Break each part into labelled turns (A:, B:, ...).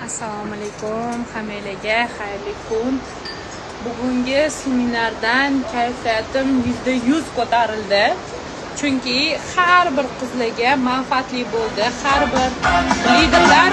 A: Assalomu alaykum, hammalarga xayrli kun. Bugungi seminardan kayfiyatim %100 ko'tarildi. Chunki har bir qizlarga manfaatli bo'ldi. Har bir liderlar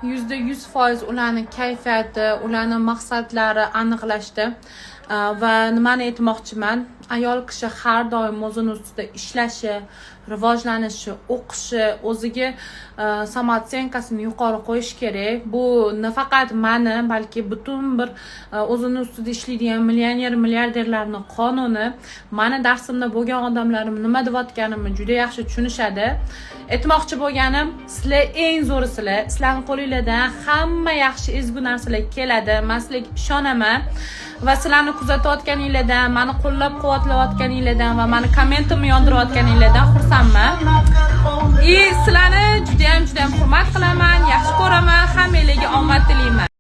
A: %100% ularning kayfiyati, ularning maqsadlari aniqlashdi. Va nimani aytmoqchiman? Ayol kishi har doim o'zini ustida ishlashi, rivojlanishi, o'qishi, o'ziga samootsyenkasini yuqori qo'yish kerak. Bu nafaqat meni, balki butun bir o'zini ustida ishlaydigan millioner, milliarderlarning qonuni. Meni darsimda bo'lgan odamlarim nima deyotganimni juda yaxshi tushunishadi. Aytmoqchi bo'lganim, sizlar eng zo'risizlar. Sizlarning qo'lingizdan hamma yaxshi ezgu narsalar keladi. Men sizlarga ishonaman. Va sizlarni kuzatayotganingizdan, meni qo'llab-quvvatlayotganingizdan va meni kommentimni yondirayotganingizdan xursandman. Sizlarni juda ham hurmat qilaman, yaxshi ko'raman. Hammangizga omad tilayman.